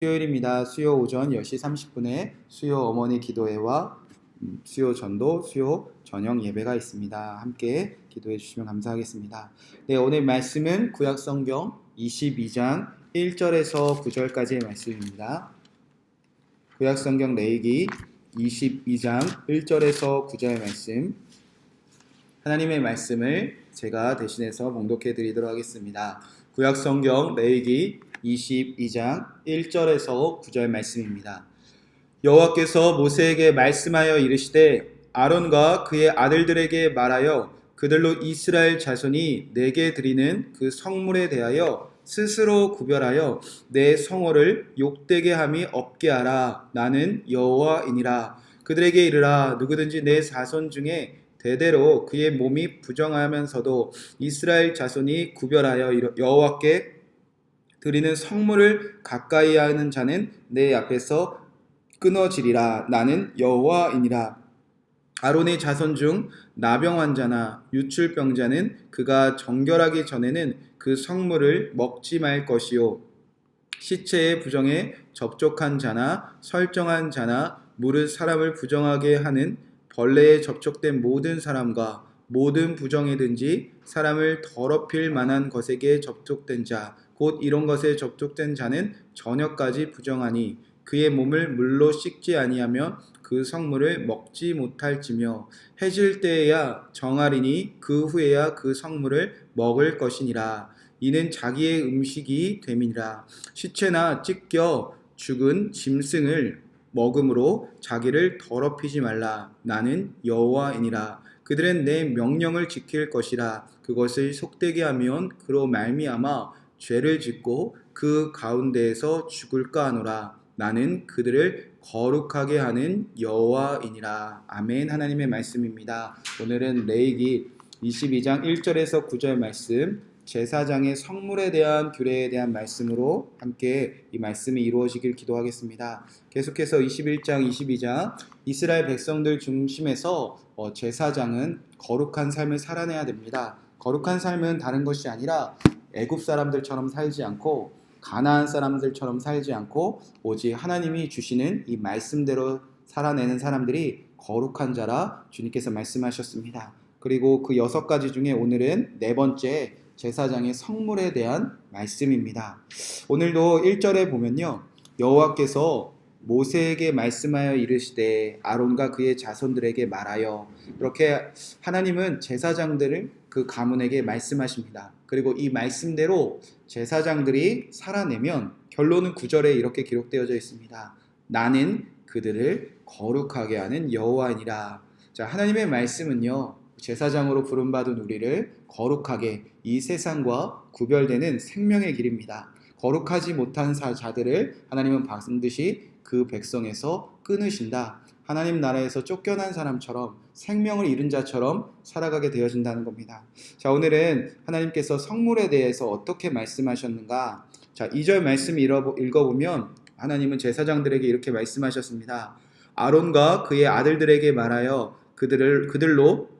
수요일입니다. 수요 오전 10시 30분에 수요 어머니 기도회와 수요 전도, 수요 저녁 예배가 있습니다. 함께 기도해 주시면 감사하겠습니다. 네, 오늘 말씀은 구약성경 22장 1절에서 9절까지의 말씀입니다. 구약성경 레위기 22장 1절에서 9절의 말씀, 하나님의 말씀을 제가 대신해서 봉독해 드리도록 하겠습니다. 구약성경 레위기 22장 1절에서 9절 말씀입니다. 여호와께서 모세에게 말씀하여 이르시되 아론과 그의 아들들에게 말하여 그들로 이스라엘 자손이 내게 드리는 그 성물에 대하여 스스로 구별하여 내 성호를 욕되게 함이 없게 하라. 나는 여호와이니라. 그들에게 이르라. 누구든지 내 자손 중에 대대로 그의 몸이 부정하면서도 이스라엘 자손이 구별하여 여호와께 드리는 성물을 가까이 하는 자는 내 앞에서 끊어지리라. 나는 여호와이니라. 아론의 자손 중 나병 환자나 유출병자는 그가 정결하기 전에는 그 성물을 먹지 말 것이요, 시체의 부정에 접촉한 자나 설정한 자나 무릇 사람을 부정하게 하는 벌레에 접촉된 모든 사람과 모든 부정이든지 사람을 더럽힐 만한 것에게 접촉된 자, 곧 이런 것에 접촉된 자는 저녁까지 부정하니 그의 몸을 물로 씻지 아니하며 그 성물을 먹지 못할지며 해질 때에야 정하리니 그 후에야 그 성물을 먹을 것이니라. 이는 자기의 음식이 됨이니라. 시체나 찢겨 죽은 짐승을 먹음으로 자기를 더럽히지 말라. 나는 여호와이니라. 그들은 내 명령을 지킬 것이라. 그것을 속되게 하면 그로 말미암아 죄를 짓고 그 가운데에서 죽을까 하노라. 나는 그들을 거룩하게 하는 여호와이니라. 아멘. 하나님의 말씀입니다. 오늘은 레위기 22장 1절에서 9절 말씀, 제사장의 성물에 대한 규례에 대한 말씀으로 함께 이 말씀이 이루어지길 기도하겠습니다. 계속해서 21장, 22장 이스라엘 백성들 중심에서 제사장은 거룩한 삶을 살아내야 됩니다. 거룩한 삶은 다른 것이 아니라 애굽 사람들처럼 살지 않고 가나안 사람들처럼 살지 않고 오직 하나님이 주시는 이 말씀대로 살아내는 사람들이 거룩한 자라 주님께서 말씀하셨습니다. 그리고 그 6가지 중에 오늘은 네 번째 제사장의 성물에 대한 말씀입니다. 오늘도 1절에 보면요, 여호와께서 모세에게 말씀하여 이르시되 아론과 그의 자손들에게 말하여, 이렇게 하나님은 제사장들을 그 가문에게 말씀하십니다. 그리고 이 말씀대로 제사장들이 살아내면 결론은 9절에 이렇게 기록되어져 있습니다. 나는 그들을 거룩하게 하는 여호와이니라. 자, 하나님의 말씀은요, 제사장으로 부름받은 우리를 거룩하게, 이 세상과 구별되는 생명의 길입니다. 거룩하지 못한 자들을 하나님은 반드시 그 백성에서 끊으신다. 하나님 나라에서 쫓겨난 사람처럼, 생명을 잃은 자처럼 살아가게 되어진다는 겁니다. 자, 오늘은 하나님께서 성물에 대해서 어떻게 말씀하셨는가? 자, 2절 말씀 읽어보면 하나님은 제사장들에게 이렇게 말씀하셨습니다. 아론과 그의 아들들에게 말하여 그들로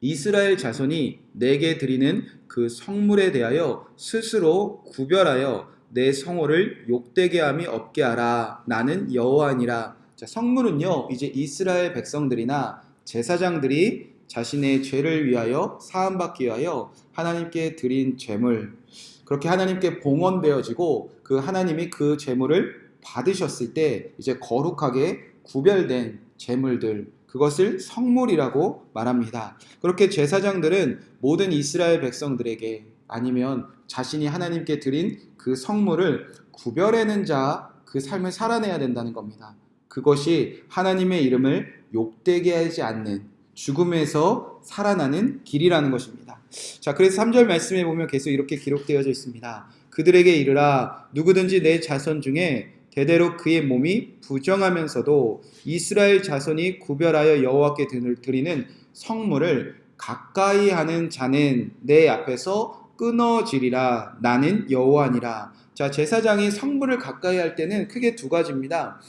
이스라엘 자손이 내게 드리는 그 성물에 대하여 스스로 구별하여 내 성호를 욕되게 함이 없게 하라. 나는 여호와니라. 자, 성물은요, 이제 이스라엘 백성들이나 제사장들이 자신의 죄를 위하여 사함받기 위하여 하나님께 드린 제물, 그렇게 하나님께 봉헌되어지고 그 하나님이 그 제물을 받으셨을 때 이제 거룩하게 구별된 제물들, 그것을 성물이라고 말합니다. 그렇게 제사장들은 모든 이스라엘 백성들에게, 아니면 자신이 하나님께 드린 그 성물을 구별해낸 자, 그 삶을 살아내야 된다는 겁니다. 그것이 하나님의 이름을 욕되게 하지 않는 죽음에서 살아나는 길이라는 것입니다. 자, 그래서 3절 말씀에 보면 계속 이렇게 기록되어져 있습니다. 그들에게 이르라. 누구든지 내 자손 중에 대대로 그의 몸이 부정하면서도 이스라엘 자손이 구별하여 여호와께 드리는 성물을 가까이 하는 자는 내 앞에서 끊어지리라. 나는 여호와니라. 자, 제사장이 성물을 가까이 할 때는 크게 두 가지입니다.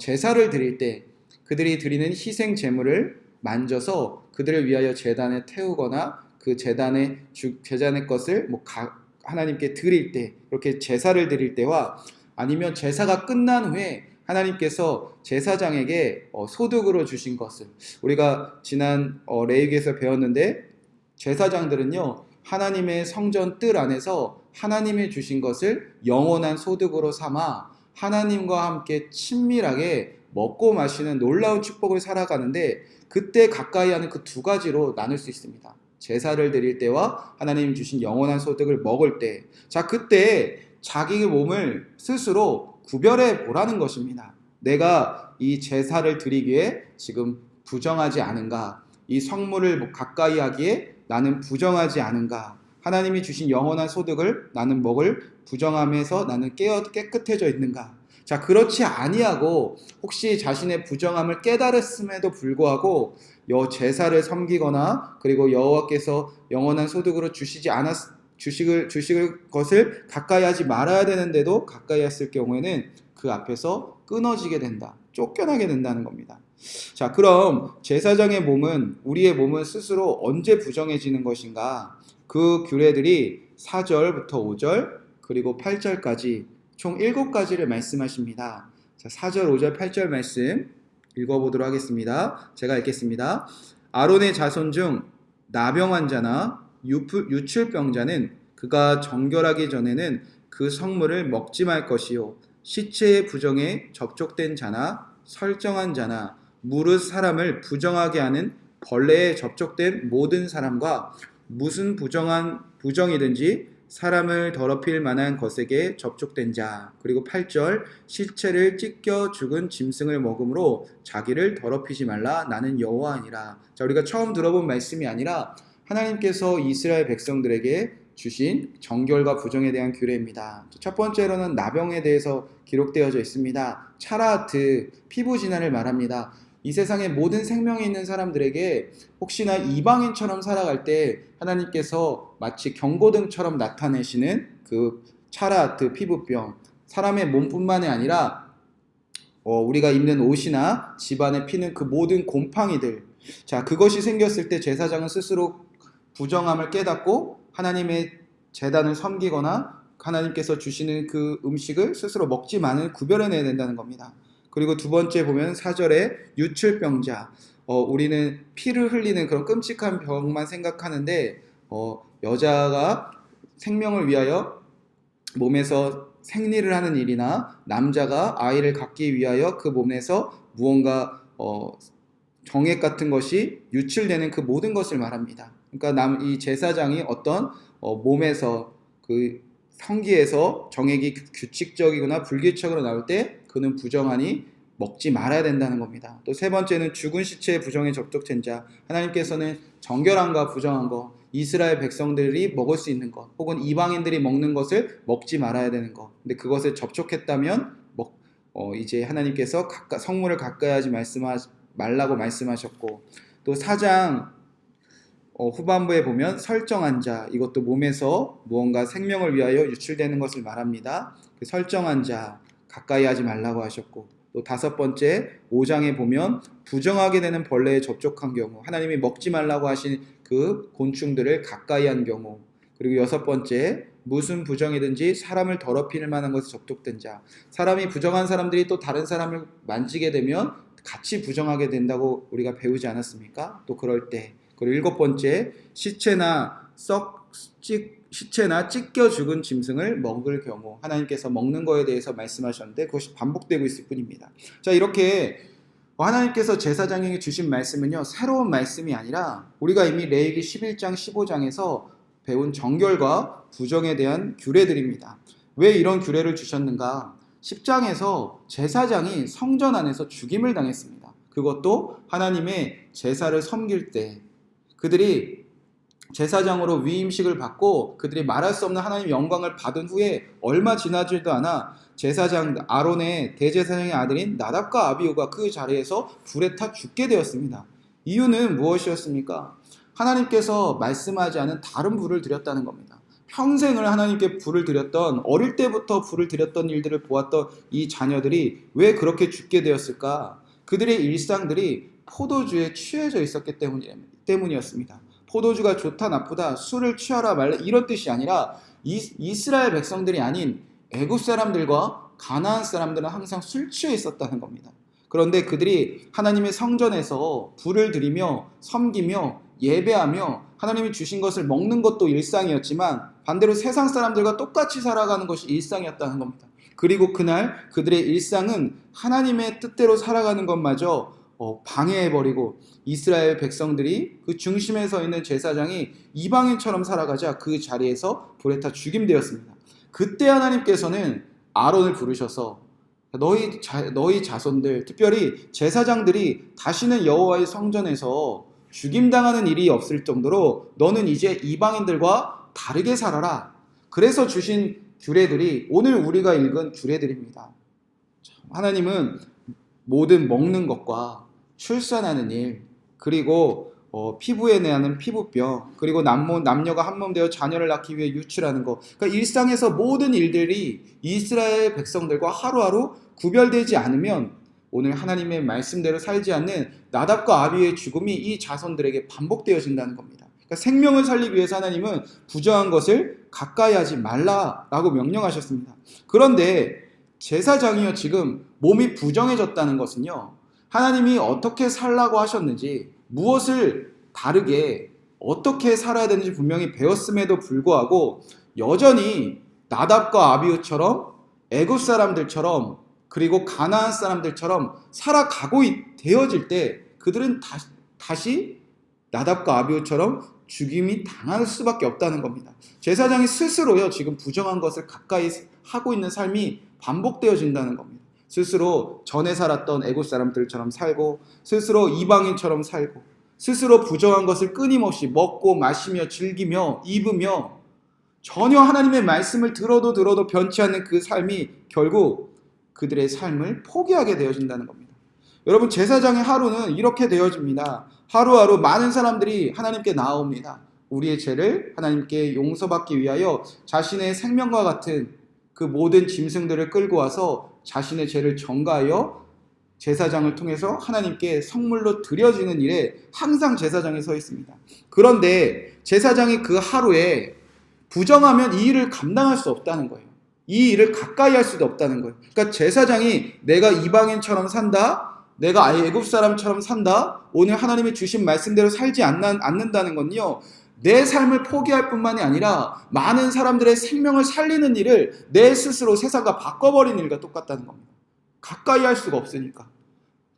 제사를 드릴 때 그들이 드리는 희생 제물을 만져서 그들을 위하여 제단에 태우거나 그 제단의 것을 하나님께 드릴 때, 이렇게 제사를 드릴 때와 아니면 제사가 끝난 후에 하나님께서 제사장에게 소득으로 주신 것을, 우리가 지난 레위기에서 배웠는데 제사장들은요 하나님의 성전 뜰 안에서 하나님이 주신 것을 영원한 소득으로 삼아 하나님과 함께 친밀하게 먹고 마시는 놀라운 축복을 살아가는데, 그때 가까이 하는 그 두 가지로 나눌 수 있습니다. 제사를 드릴 때와 하나님 주신 영원한 소득을 먹을 때, 자 그때 자기 몸을 스스로 구별해 보라는 것입니다. 내가 이 제사를 드리기에 지금 부정하지 않은가, 이 성물을 가까이 하기에 나는 부정하지 않은가, 하나님이 주신 영원한 소득을 나는 먹을 부정함에서 나는 깨끗해져 있는가. 자 그렇지 아니하고 혹시 자신의 부정함을 깨달았음에도 불구하고 제사를 섬기거나 그리고 여호와께서 영원한 소득으로 주실 것을 가까이 하지 말아야 되는데도 가까이 했을 경우에는 그 앞에서 끊어지게 된다, 쫓겨나게 된다는 겁니다. 자 그럼 제사장의 몸은, 우리의 몸은 스스로 언제 부정해지는 것인가? 그 규례들이 4절부터 5절 그리고 8절까지 총 7가지를 말씀하십니다. 자, 4절, 5절, 8절 말씀 읽어보도록 하겠습니다. 제가 읽겠습니다. 아론의 자손 중 나병 자나 유출병자는 그가 정결하기 전에는 그 성물을 먹지 말 것이요, 시체의 부정에 접촉된 자나 설정한 자나 무릇 사람을 부정하게 하는 벌레에 접촉된 모든 사람과 무슨 부정이든지 사람을 더럽힐 만한 것에게 접촉된 자, 그리고 8절, 시체를 찢겨 죽은 짐승을 먹음으로 자기를 더럽히지 말라, 나는 여호와니라. 자 우리가 처음 들어본 말씀이 아니라 하나님께서 이스라엘 백성들에게 주신 정결과 부정에 대한 규례입니다. 첫 번째로는 나병에 대해서 기록되어져 있습니다. 차라트, 피부 진화를 말합니다. 이 세상에 모든 생명이 있는 사람들에게 혹시나 이방인처럼 살아갈 때 하나님께서 마치 경고등처럼 나타내시는 그 차라트, 피부병, 사람의 몸뿐만이 아니라 우리가 입는 옷이나 집안에 피는 그 모든 곰팡이들, 자 그것이 생겼을 때 제사장은 스스로 부정함을 깨닫고 하나님의 제단을 섬기거나 하나님께서 주시는 그 음식을 스스로 먹지 말을 구별해내야 된다는 겁니다. 그리고 두 번째 보면 4절에 유출병자, 우리는 피를 흘리는 그런 끔찍한 병만 생각하는데 여자가 생명을 위하여 몸에서 생리를 하는 일이나 남자가 아이를 갖기 위하여 그 몸에서 무언가 정액 같은 것이 유출되는 그 모든 것을 말합니다. 그러니까 이 제사장이 어떤 몸에서 그 성기에서 정액이 규칙적이거나 불규칙적으로 나올 때 그는 부정하니 먹지 말아야 된다는 겁니다. 또 세 번째는 죽은 시체의 부정에 접촉된 자, 하나님께서는 정결함과 부정한 것, 이스라엘 백성들이 먹을 수 있는 것 혹은 이방인들이 먹는 것을 먹지 말아야 되는 것, 근데 그것에 접촉했다면 이제 하나님께서 성물을 가까이 하지 말라고 말씀하셨고, 또 4장 후반부에 보면 설정한 자, 이것도 몸에서 무언가 생명을 위하여 유출되는 것을 말합니다. 그 설정한 자 가까이 하지 말라고 하셨고, 또 5번째 5장에 보면 부정하게 되는 벌레에 접촉한 경우, 하나님이 먹지 말라고 하신 그 곤충들을 가까이 한 경우, 그리고 6번째 무슨 부정이든지 사람을 더럽힐 만한 것에 접촉된 자, 사람이 부정한 사람들이 또 다른 사람을 만지게 되면 같이 부정하게 된다고 우리가 배우지 않았습니까? 또 그럴 때. 그리고 7번째 시체나 찢겨 죽은 짐승을 먹을 경우, 하나님께서 먹는 거에 대해서 말씀하셨는데 그것이 반복되고 있을 뿐입니다. 자 이렇게 하나님께서 제사장에게 주신 말씀은요 새로운 말씀이 아니라 우리가 이미 레위기 11장 15장에서 배운 정결과 부정에 대한 규례들입니다. 왜 이런 규례를 주셨는가? 10장에서 제사장이 성전 안에서 죽임을 당했습니다. 그것도 하나님의 제사를 섬길 때 그들이 제사장으로 위임식을 받고 그들이 말할 수 없는 하나님의 영광을 받은 후에 얼마 지나지도 않아 제사장 아론의 대제사장의 아들인 나답과 아비후가 그 자리에서 불에 타 죽게 되었습니다. 이유는 무엇이었습니까? 하나님께서 말씀하지 않은 다른 불을 드렸다는 겁니다. 평생을 하나님께 불을 드렸던, 어릴 때부터 불을 드렸던 일들을 보았던 이 자녀들이 왜 그렇게 죽게 되었을까? 그들의 일상들이 포도주에 취해져 있었기 때문이었습니다. 포도주가 좋다 나쁘다, 술을 취하라 말라 이런 뜻이 아니라 이스라엘 백성들이 아닌 애굽 사람들과 가나안 사람들은 항상 술 취해 있었다는 겁니다. 그런데 그들이 하나님의 성전에서 불을 들이며 섬기며 예배하며 하나님이 주신 것을 먹는 것도 일상이었지만 반대로 세상 사람들과 똑같이 살아가는 것이 일상이었다는 겁니다. 그리고 그날 그들의 일상은 하나님의 뜻대로 살아가는 것마저 방해해버리고 이스라엘 백성들이 그 중심에 서 있는 제사장이 이방인처럼 살아가자 그 자리에서 불에 타 죽임되었습니다. 그때 하나님께서는 아론을 부르셔서 너희 자손들, 특별히 제사장들이 다시는 여호와의 성전에서 죽임당하는 일이 없을 정도로 너는 이제 이방인들과 다르게 살아라. 그래서 주신 규례들이 오늘 우리가 읽은 규례들입니다. 하나님은 모든 먹는 것과 출산하는 일, 그리고 피부에 대한 피부병, 그리고 남녀가 한 몸 되어 자녀를 낳기 위해 유출하는 것, 그러니까 일상에서 모든 일들이 이스라엘 백성들과 하루하루 구별되지 않으면 오늘 하나님의 말씀대로 살지 않는 나답과 아비의 죽음이 이 자손들에게 반복되어진다는 겁니다. 그러니까 생명을 살리기 위해서 하나님은 부정한 것을 가까이 하지 말라라고 명령하셨습니다. 그런데 제사장이요, 지금 몸이 부정해졌다는 것은요, 하나님이 어떻게 살라고 하셨는지, 무엇을 다르게 어떻게 살아야 되는지 분명히 배웠음에도 불구하고 여전히 나답과 아비후처럼 애굽 사람들처럼 그리고 가나안 사람들처럼 살아가고 되어질 때 그들은 다시 나답과 아비후처럼 죽임이 당할 수밖에 없다는 겁니다. 제사장이 스스로요, 지금 부정한 것을 가까이 하고 있는 삶이 반복되어진다는 겁니다. 스스로 전에 살았던 애굽 사람들처럼 살고, 스스로 이방인처럼 살고, 스스로 부정한 것을 끊임없이 먹고 마시며 즐기며 입으며 전혀 하나님의 말씀을 들어도 변치 않는 그 삶이 결국 그들의 삶을 포기하게 되어진다는 겁니다. 여러분, 제사장의 하루는 이렇게 되어집니다. 하루하루 많은 사람들이 하나님께 나아옵니다. 우리의 죄를 하나님께 용서받기 위하여 자신의 생명과 같은 그 모든 짐승들을 끌고 와서 자신의 죄를 전가하여 제사장을 통해서 하나님께 성물로 드려지는 일에 항상 제사장이 서 있습니다. 그런데 제사장이 그 하루에 부정하면 이 일을 감당할 수 없다는 거예요. 이 일을 가까이 할 수도 없다는 거예요. 그러니까 제사장이 내가 이방인처럼 산다, 내가 아예 애굽 사람처럼 산다, 오늘 하나님이 주신 말씀대로 살지 않는다는 건요, 내 삶을 포기할 뿐만이 아니라 많은 사람들의 생명을 살리는 일을 내 스스로 세상과 바꿔버리는 일과 똑같다는 겁니다. 가까이 할 수가 없으니까.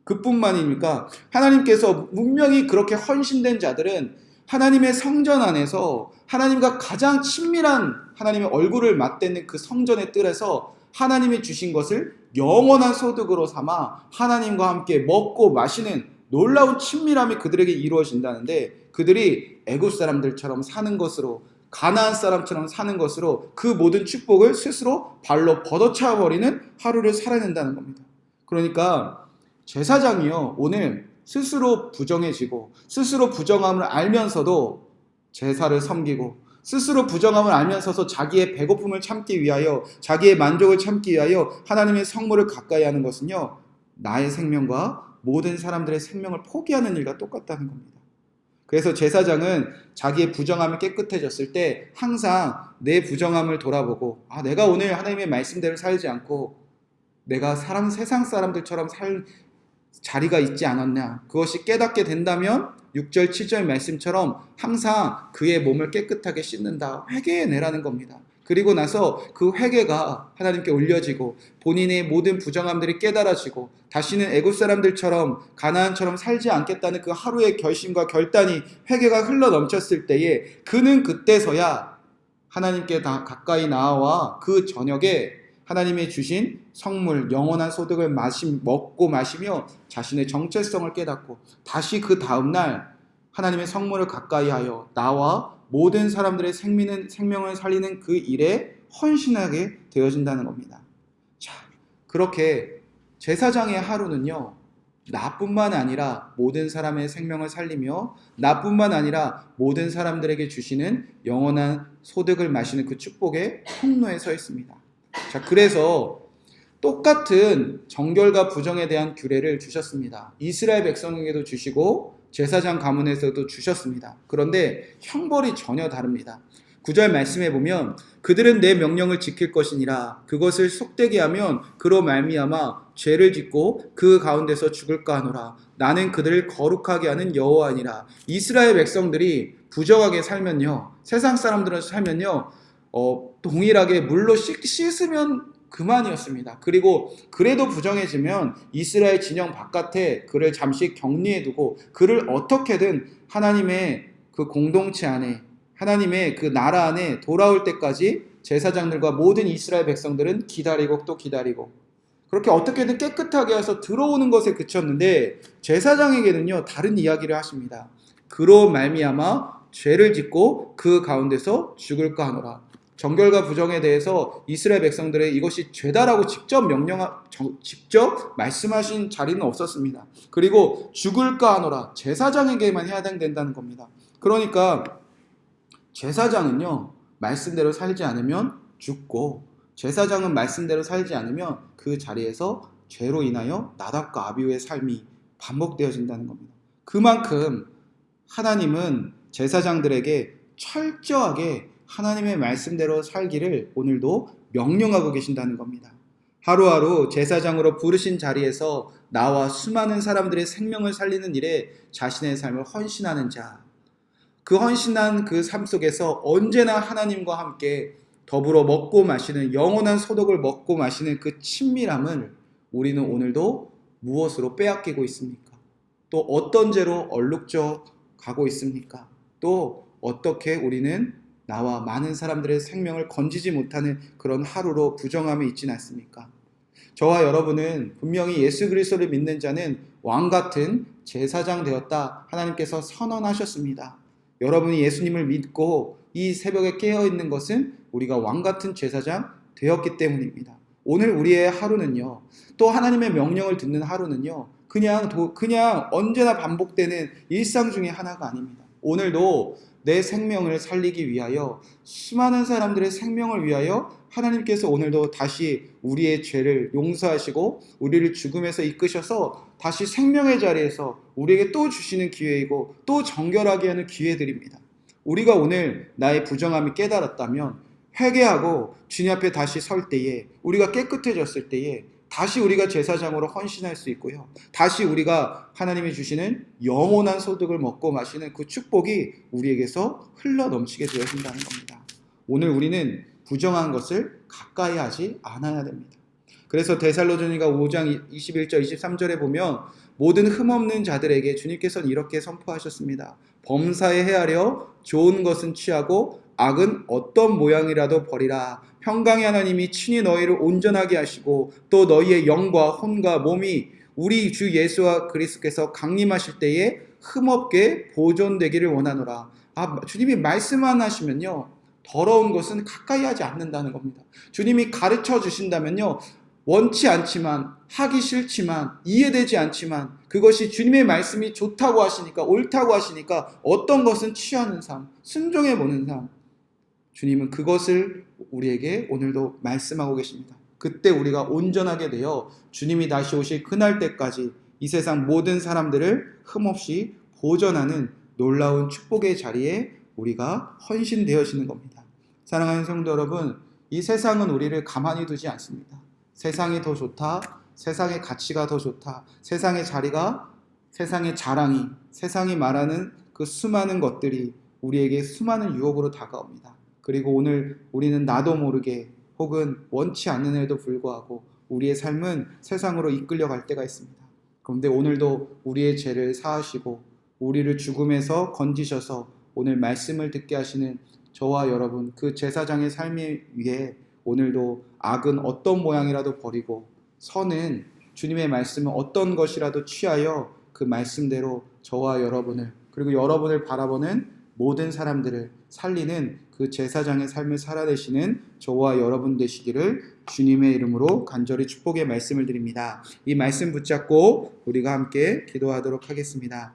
그뿐만이니까 하나님께서 분명히 그렇게 헌신된 자들은 하나님의 성전 안에서 하나님과 가장 친밀한 하나님의 얼굴을 맞대는 그 성전의 뜰에서 하나님이 주신 것을 영원한 소득으로 삼아 하나님과 함께 먹고 마시는 놀라운 친밀함이 그들에게 이루어진다는데, 그들이 애굽 사람들처럼 사는 것으로, 가나안 사람처럼 사는 것으로 그 모든 축복을 스스로 발로 걷어차버리는 하루를 살아낸다는 겁니다. 그러니까 제사장이요, 오늘 스스로 부정해지고 스스로 부정함을 알면서도 제사를 섬기고, 스스로 부정함을 알면서도 자기의 배고픔을 참기 위하여, 자기의 만족을 참기 위하여 하나님의 성물을 가까이 하는 것은요, 나의 생명과 모든 사람들의 생명을 포기하는 일과 똑같다는 겁니다. 그래서 제사장은 자기의 부정함이 깨끗해졌을 때 항상 내 부정함을 돌아보고, 내가 오늘 하나님의 말씀대로 살지 않고 내가 세상 사람들처럼 살 자리가 있지 않았냐, 그것이 깨닫게 된다면 6절 7절 말씀처럼 항상 그의 몸을 깨끗하게 씻는다, 회개해내라는 겁니다. 그리고 나서 그 회개가 하나님께 올려지고 본인의 모든 부정함들이 깨달아지고 다시는 애굽 사람들처럼 가나안처럼 살지 않겠다는 그 하루의 결심과 결단이, 회개가 흘러넘쳤을 때에 그는 그때서야 하나님께 다 가까이 나아와 그 저녁에 하나님의 주신 성물, 영원한 소득을 먹고 마시며 자신의 정체성을 깨닫고 다시 그 다음날 하나님의 성물을 가까이 하여 나와 모든 사람들의 생명을 살리는 그 일에 헌신하게 되어진다는 겁니다. 자, 그렇게 제사장의 하루는요, 나뿐만 아니라 모든 사람의 생명을 살리며 나뿐만 아니라 모든 사람들에게 주시는 영원한 소득을 마시는 그 축복의 통로에 서 있습니다. 자, 그래서 똑같은 정결과 부정에 대한 규례를 주셨습니다. 이스라엘 백성에게도 주시고 제사장 가문에서도 주셨습니다. 그런데 형벌이 전혀 다릅니다. 9절 말씀해 보면 그들은 내 명령을 지킬 것이니라. 그것을 속되게 하면 그로 말미암아 죄를 짓고 그 가운데서 죽을까 하노라. 나는 그들을 거룩하게 하는 여호와니라. 이스라엘 백성들이 부정하게 살면요, 세상 사람들은 살면요, 동일하게 물로 씻으면 그만이었습니다. 그리고 그래도 부정해지면 이스라엘 진영 바깥에 그를 잠시 격리해두고 그를 어떻게든 하나님의 그 공동체 안에, 하나님의 그 나라 안에 돌아올 때까지 제사장들과 모든 이스라엘 백성들은 기다리고 또 기다리고 그렇게 어떻게든 깨끗하게 해서 들어오는 것에 그쳤는데, 제사장에게는요 다른 이야기를 하십니다. 그로 말미암아 죄를 짓고 그 가운데서 죽을까 하노라. 정결과 부정에 대해서 이스라엘 백성들의 이것이 죄다라고 직접 말씀하신 자리는 없었습니다. 그리고 죽을까 하노라, 제사장에게만 해당된다는 겁니다. 그러니까 제사장은요 말씀대로 살지 않으면 죽고, 제사장은 말씀대로 살지 않으면 그 자리에서 죄로 인하여 나답과 아비후의 삶이 반복되어진다는 겁니다. 그만큼 하나님은 제사장들에게 철저하게 하나님의 말씀대로 살기를 오늘도 명령하고 계신다는 겁니다. 하루하루 제사장으로 부르신 자리에서 나와 수많은 사람들의 생명을 살리는 일에 자신의 삶을 헌신하는 자, 그 헌신한 그 삶 속에서 언제나 하나님과 함께 더불어 먹고 마시는, 영원한 소득을 먹고 마시는 그 친밀함을 우리는 오늘도 무엇으로 빼앗기고 있습니까? 또 어떤 죄로 얼룩져 가고 있습니까? 또 어떻게 우리는 나와 많은 사람들의 생명을 건지지 못하는 그런 하루로 부정함에 있지는 않습니까? 저와 여러분은 분명히 예수 그리스도를 믿는 자는 왕같은 제사장 되었다 하나님께서 선언하셨습니다. 여러분이 예수님을 믿고 이 새벽에 깨어있는 것은 우리가 왕같은 제사장 되었기 때문입니다. 오늘 우리의 하루는요, 또 하나님의 명령을 듣는 하루는요, 그냥 언제나 반복되는 일상 중에 하나가 아닙니다. 오늘도 내 생명을 살리기 위하여, 수많은 사람들의 생명을 위하여 하나님께서 오늘도 다시 우리의 죄를 용서하시고 우리를 죽음에서 이끄셔서 다시 생명의 자리에서 우리에게 또 주시는 기회이고 또 정결하게 하는 기회들입니다. 우리가 오늘 나의 부정함이 깨달았다면 회개하고 주님 앞에 다시 설 때에, 우리가 깨끗해졌을 때에 다시 우리가 제사장으로 헌신할 수 있고요, 다시 우리가 하나님이 주시는 영원한 소득을 먹고 마시는 그 축복이 우리에게서 흘러 넘치게 되어진다는 겁니다. 오늘 우리는 부정한 것을 가까이 하지 않아야 됩니다. 그래서 데살로니가 5장 21절 23절에 보면 모든 흠없는 자들에게 주님께서는 이렇게 선포하셨습니다. 범사에 헤아려 좋은 것은 취하고 악은 어떤 모양이라도 버리라. 평강의 하나님이 친히 너희를 온전하게 하시고 또 너희의 영과 혼과 몸이 우리 주 예수와 그리스도께서 강림하실 때에 흠없게 보존되기를 원하노라. 주님이 말씀만 하시면요, 더러운 것은 가까이 하지 않는다는 겁니다. 주님이 가르쳐 주신다면요, 원치 않지만, 하기 싫지만, 이해되지 않지만 그것이 주님의 말씀이 좋다고 하시니까, 옳다고 하시니까 어떤 것은 취하는 삶, 순종해 보는 삶, 주님은 그것을 우리에게 오늘도 말씀하고 계십니다. 그때 우리가 온전하게 되어 주님이 다시 오실 그날 때까지 이 세상 모든 사람들을 흠없이 보존하는 놀라운 축복의 자리에 우리가 헌신되어지는 겁니다. 사랑하는 성도 여러분, 이 세상은 우리를 가만히 두지 않습니다. 세상이 더 좋다, 세상의 가치가 더 좋다, 세상의 자리가, 세상의 자랑이, 세상이 말하는 그 수많은 것들이 우리에게 수많은 유혹으로 다가옵니다. 그리고 오늘 우리는 나도 모르게 혹은 원치 않는에도 불구하고 우리의 삶은 세상으로 이끌려갈 때가 있습니다. 그런데 오늘도 우리의 죄를 사하시고 우리를 죽음에서 건지셔서 오늘 말씀을 듣게 하시는 저와 여러분, 그 제사장의 삶 위에 오늘도 악은 어떤 모양이라도 버리고 선은, 주님의 말씀은 어떤 것이라도 취하여 그 말씀대로 저와 여러분을, 그리고 여러분을 바라보는 모든 사람들을 살리는 그 제사장의 삶을 살아내시는 저와 여러분 되시기를 주님의 이름으로 간절히 축복의 말씀을 드립니다. 이 말씀 붙잡고 우리가 함께 기도하도록 하겠습니다.